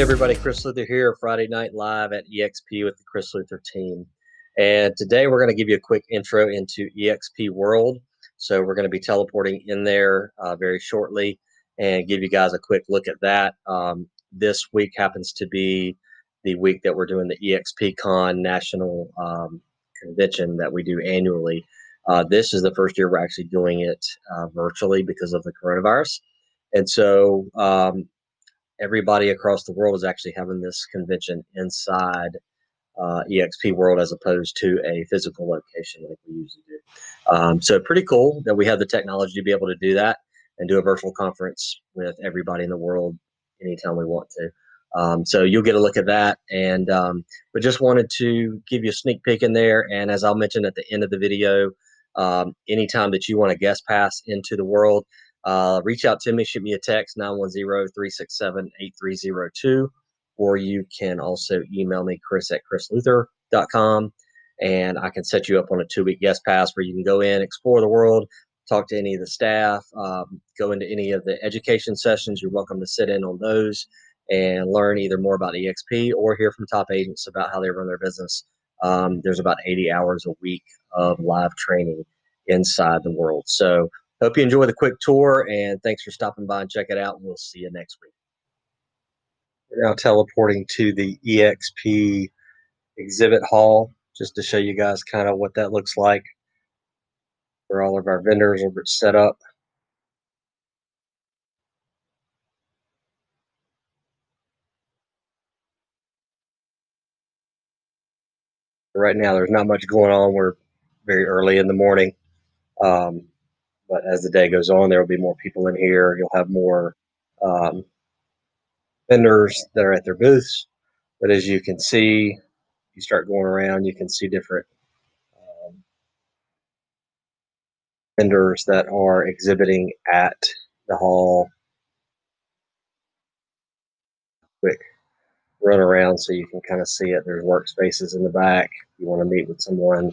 everybody, Chris Luther here, Friday Night Live at eXp with the Chris Luther team. And today we're going to give you a quick intro into eXp World. So we're going to be teleporting in there very shortly and give you guys a quick look at that. This week happens to be the week that we're doing the eXp Con National Convention that we do annually. This is the first year we're actually doing it virtually because of the coronavirus. And so everybody across the world is actually having this convention inside eXp World as opposed to a physical location like we usually do. So pretty cool that we have the technology to be able to do that and do a virtual conference with everybody in the world anytime we want to. So you'll get a look at that, and but just wanted to give you a sneak peek in there. And as I'll mention at the end of the video, anytime that you want to guest pass into the world, reach out to me, shoot me a text, 910-367-8302, or you can also email me, chris@chrisluther.com, and I can set you up on a 2-week guest pass where you can go in, explore the world, talk to any of the staff, go into any of the education sessions. You're welcome to sit in on those and learn either more about eXp or hear from top agents about how they run their business. There's about 80 hours a week of live training inside the world. So hope you enjoy the quick tour, and thanks for stopping by and check it out. And we'll see you next week. We're now teleporting to the eXp exhibit hall just to show you guys kind of what that looks like, where all of our vendors are set up. Right now, there's not much going on. We're very early in the morning. But as the day goes on, there will be more people in here. You'll have more vendors that are at their booths. But as you can see, you start going around, you can see different vendors that are exhibiting at the hall. Quick run around so you can kind of see it. There's workspaces in the back. If you want to meet with someone,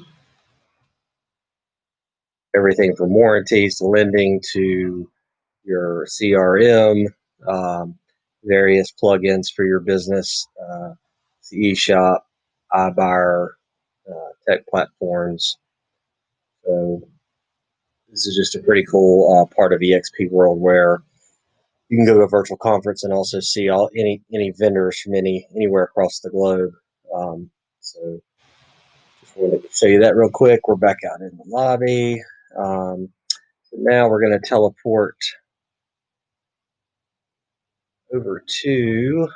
everything from warranties to lending to your CRM, various plugins for your business, the eShop, iBuyer, tech platforms. So this is just a pretty cool part of eXp World where you can go to a virtual conference and also see any vendors from anywhere across the globe. So just wanted to show you that real quick. We're back out in the lobby. So now we're going to teleport over to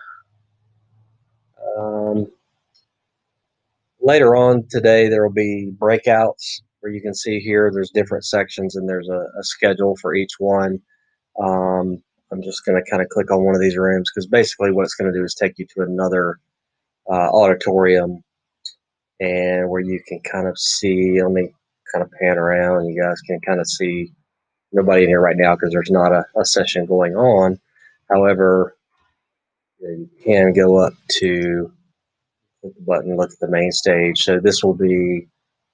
later on today. There will be breakouts where you can see here there's different sections and there's a schedule for each one. I'm just going to kind of click on one of these rooms because basically what it's going to do is take you to another auditorium, and where you can kind of see, let me kind of pan around and you guys can kind of see nobody in here right now because there's not a session going on. However, you can go up to the button, look at the main stage. So this will be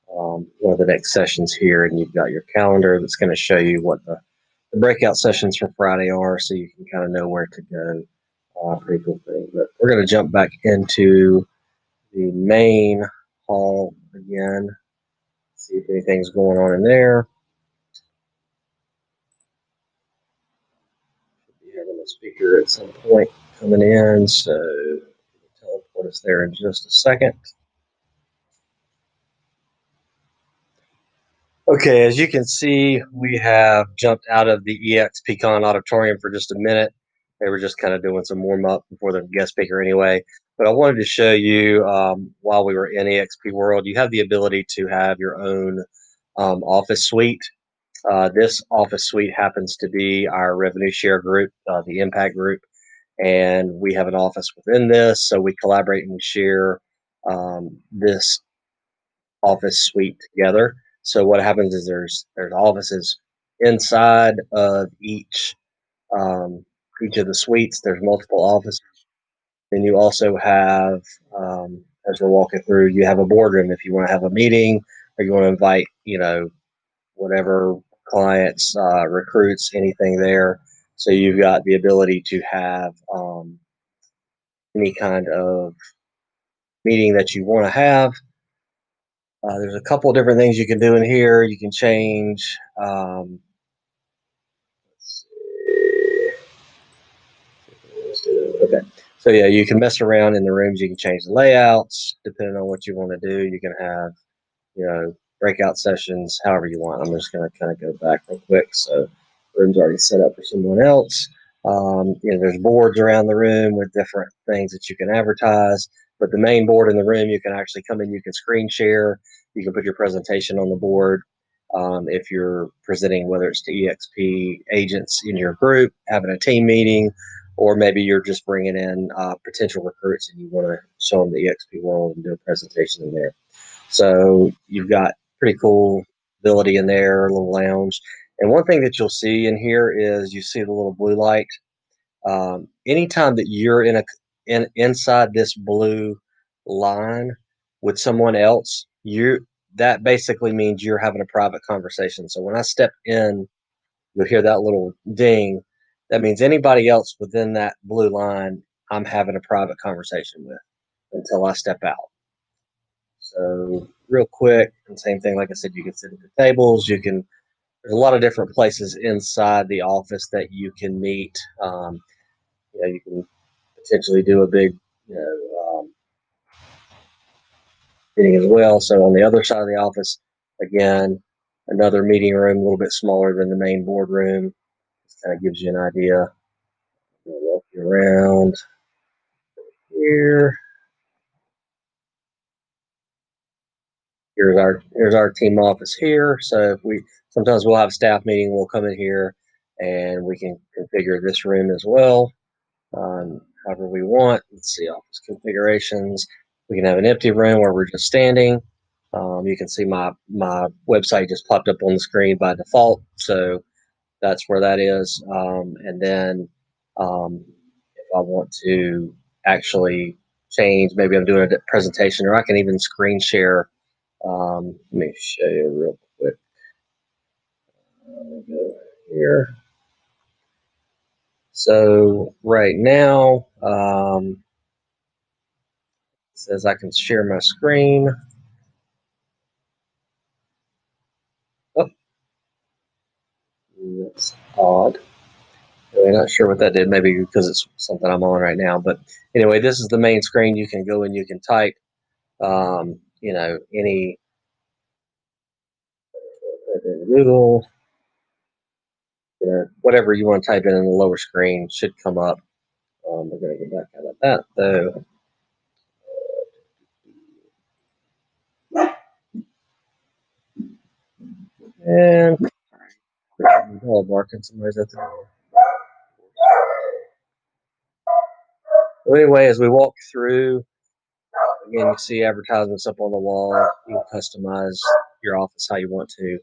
one of the next sessions here, and you've got your calendar that's going to show you what the breakout sessions for Friday are, so you can kind of know where to go. Pretty cool thing. But we're going to jump back into the main hall again, see if anything's going on in there. Should be having a speaker at some point coming in, so teleport us there in just a second. Okay, as you can see, we have jumped out of the eXpCon auditorium for just a minute. They were just kind of doing some warm up before the guest speaker anyway. But I wanted to show you while we were in eXp World, you have the ability to have your own office suite. This office suite happens to be our revenue share group, the Impact Group, and we have an office within this. So we collaborate and we share this office suite together. So what happens is there's offices inside of each of the suites. There's multiple offices. Then you also have, as we're walking through, you have a boardroom if you want to have a meeting or you want to invite, whatever clients, recruits, anything there. So you've got the ability to have any kind of meeting that you want to have. There's a couple different things you can do in here. You can change. Okay. So yeah, you can mess around in the rooms. You can change the layouts depending on what you want to do. You can have, breakout sessions, however you want. I'm just going to kind of go back real quick. So room's already set up for someone else. There's boards around the room with different things that you can advertise. But the main board in the room, you can actually come in, you can screen share, you can put your presentation on the board. If you're presenting, whether it's to EXP agents in your group, having a team meeting, or maybe you're just bringing in potential recruits and you want to show them the EXP world and do a presentation in there. So you've got pretty cool ability in there, a little lounge. And one thing that you'll see in here is you see the little blue light. Anytime that you're inside this blue line with someone else, that basically means you're having a private conversation. So when I step in, you'll hear that little ding. That means anybody else within that blue line, I'm having a private conversation with until I step out. So real quick, and same thing, like I said, you can sit at the tables. There's a lot of different places inside the office that you can meet. You can potentially do a big, meeting as well. So on the other side of the office, again, another meeting room, a little bit smaller than the main boardroom. Just kind of gives you an idea. Walk you around here. Here's our team office here. So if sometimes we'll have a staff meeting, we'll come in here and we can configure this room as well. However we want. Let's see, office configurations. We can have an empty room where we're just standing. You can see my website just popped up on the screen by default, so that's where that is. And then if I want to actually change, maybe I'm doing a presentation, or I can even screen share. Let me show you real quick. Go here. So right now, it says I can share my screen. Oh, that's odd. I'm not sure what that did. Maybe because it's something I'm on right now. But anyway, this is the main screen. You can go and you can type, any Google, whatever you want to type in the lower screen should come up. We're going to get back out of that though. And dog barking somebody's at the door. So anyway, as we walk through, again, you see advertisements up on the wall. You can customize your office how you want to.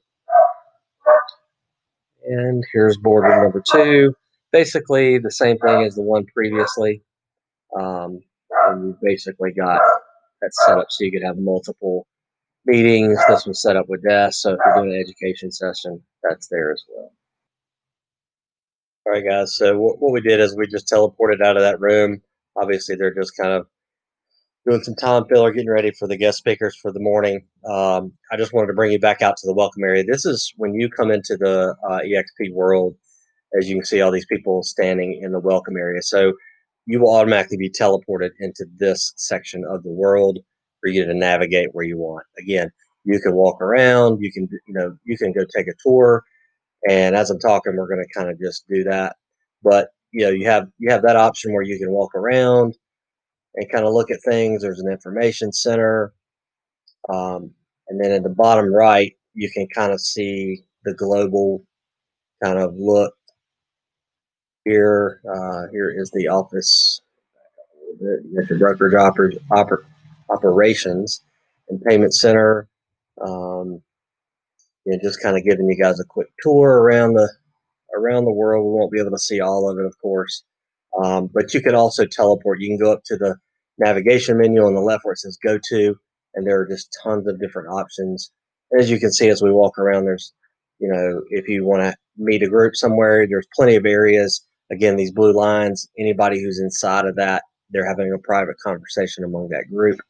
And here's boardroom number 2. Basically the same thing as the one previously. And you basically got that set up so you could have multiple meetings. This was set up with desks, so if you're doing an education session, that's there as well. All right, guys. So what we did is we just teleported out of that room. Obviously, they're just kind of doing some time filler, getting ready for the guest speakers for the morning. I just wanted to bring you back out to the welcome area. This is when you come into the eXp world. As you can see, all these people standing in the welcome area. So you will automatically be teleported into this section of the world for you to navigate where you want. Again, you can walk around. You can go take a tour. And as I'm talking, we're going to kind of just do that. But you have that option where you can walk around and kind of look at things. There's an information center. And then at the bottom right, you can kind of see the global kind of look here. Here is the office. You got your brokerage operations and payment center. Um, just kind of giving you guys a quick tour around the world. We won't be able to see all of it, of course. But you can also teleport. You can go up to the navigation menu on the left where it says go to, and there are just tons of different options. And as you can see, as we walk around, if you want to meet a group somewhere, there's plenty of areas. Again, these blue lines, anybody who's inside of that they're having a private conversation among that group.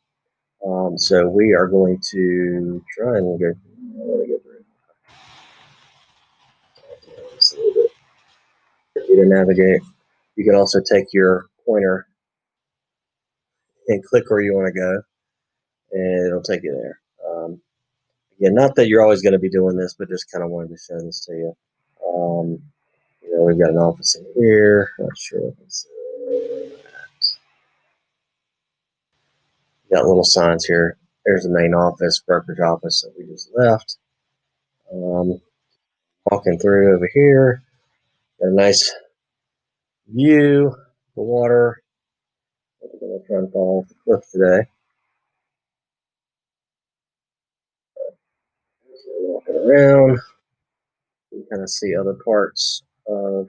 So we are going to try and go through this a little bit tricky to navigate. You can also take your pointer and click where you want to go, and it'll take you there. Again, not that you're always going to be doing this, but just kind of wanted to show this to you. We've got an office in here. Not sure what this is. Got little signs here. There's the main office, brokerage office that we just left. Walking through over here, got a nice view, the water. We're going to try and fall off the cliff today. So walking around, you kind of see other parts of.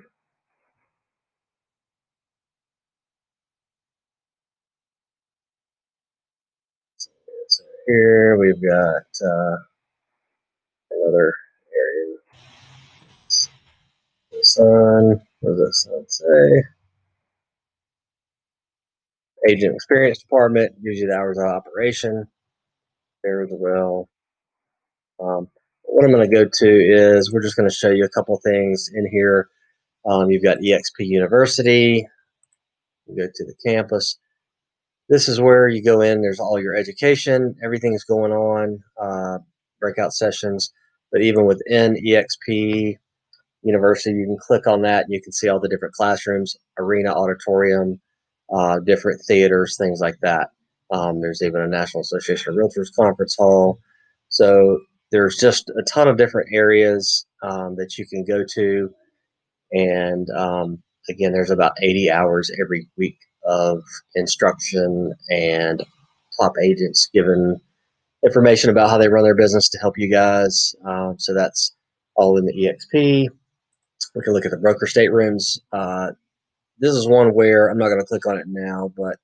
So here we've got another area. The sun. What does that sun say? Agent experience department gives you the hours of operation. There as well. What I'm going to go to is we're just going to show you a couple things in here. You've got eXp University. You go to the campus. This is where you go in. There's all your education. Everything's going on. Breakout sessions. But even within eXp University, you can click on that and you can see all the different classrooms, arena, auditorium, different theaters, things like that. There's even a National Association of Realtors conference hall. So there's just a ton of different areas that you can go to. And again, there's about 80 hours every week of instruction and top agents giving information about how they run their business to help you guys. So that's all in the eXp. We can look at the broker staterooms. This is one where I'm not going to click on it now, but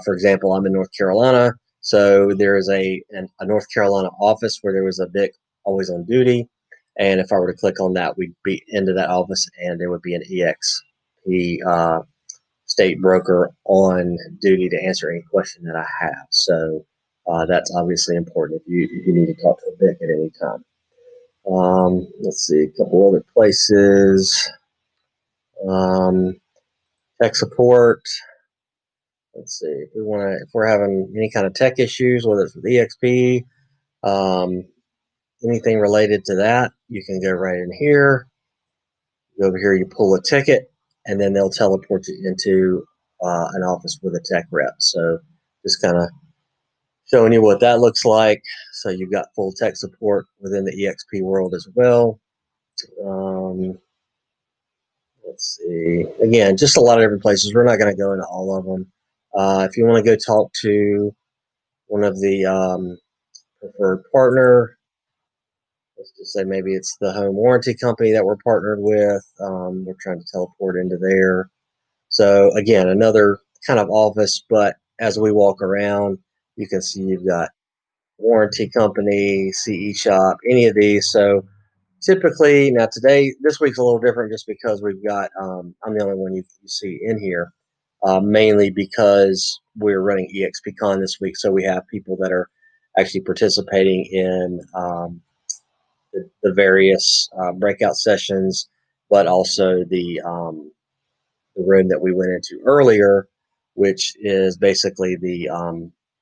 for example, I'm in North Carolina. So there is a North Carolina office where there was a Vic always on duty. And if I were to click on that, we'd be into that office and there would be an eXp state broker on duty to answer any question that I have. So that's obviously important if you need to talk to a Vic at any time. Let's see, a couple other places. Tech support. Let's see if we're having any kind of tech issues, whether it's with eXp, anything related to that, you can go right in here. Go over here, you pull a ticket, and then they'll teleport you into an office with a tech rep. So just kind of showing you what that looks like. So you've got full tech support within the eXp world as well. Let's see. Again, just a lot of different places. We're not going to go into all of them. If you want to go talk to one of the preferred partner, let's just say maybe it's the home warranty company that we're partnered with. We're trying to teleport into there. So again, another kind of office, but as we walk around, you can see you've got warranty company, CE shop, any of these. So typically, now this week's a little different just because we've got, I'm the only one you see in here, mainly because we're running eXpCon this week. So we have people that are actually participating in the various breakout sessions, but also the room that we went into earlier, which is basically the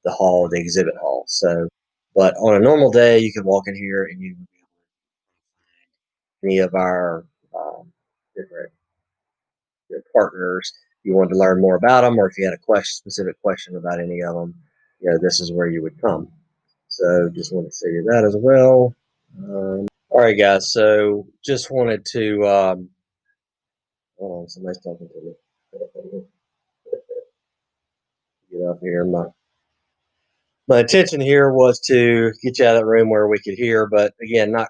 hall, the exhibit hall. So, but on a normal day, you can walk in here and you any of our different partners. You wanted to learn more about them, or if you had a specific question about any of them, this is where you would come. So just wanted to show you that as well. All right, guys. So just wanted to hold on. Somebody's talking to me. Get up here. My intention here was to get you out of that room where we could hear, but again, not,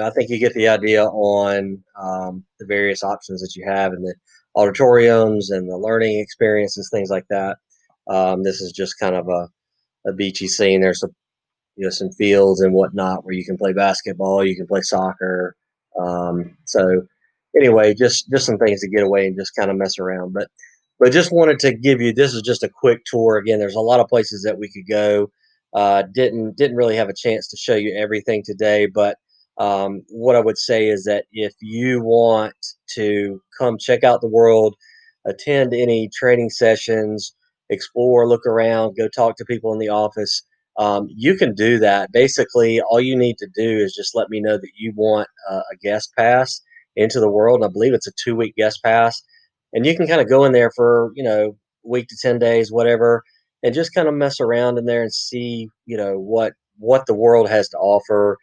I think you get the idea on the various options that you have in the auditoriums and the learning experiences, things like that. This is just kind of a beachy scene. There's some fields and whatnot where you can play basketball, you can play soccer. So anyway, just some things to get away and just kind of mess around. But But just wanted to give you, this is just a quick tour. Again, there's a lot of places that we could go. Didn't really have a chance to show you everything today, but what I would say is that if you want to come check out the world, attend any training sessions, explore, look around, go talk to people in the office, you can do that. Basically, all you need to do is just let me know that you want a guest pass into the world. And I believe it's a 2 week guest pass, and you can kind of go in there for week to 10 days, whatever, and just kind of mess around in there and see what the world has to offer.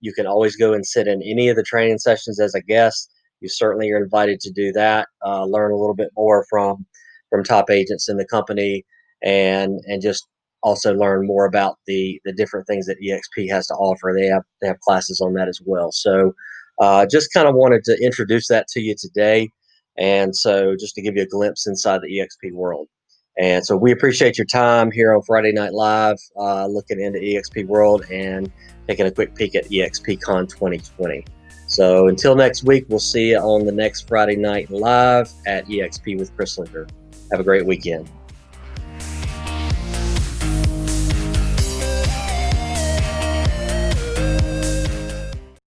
You can always go and sit in any of the training sessions as a guest. You certainly are invited to do that. Learn a little bit more from top agents in the company, and just also learn more about the different things that eXp has to offer. They have classes on that as well. So just kind of wanted to introduce that to you today. And so just to give you a glimpse inside the eXp world. And so we appreciate your time here on Friday Night Live, looking into eXp world and taking a quick peek at eXpCon 2020. So until next week, we'll see you on the next Friday Night Live at eXp with Chris Linker. Have a great weekend.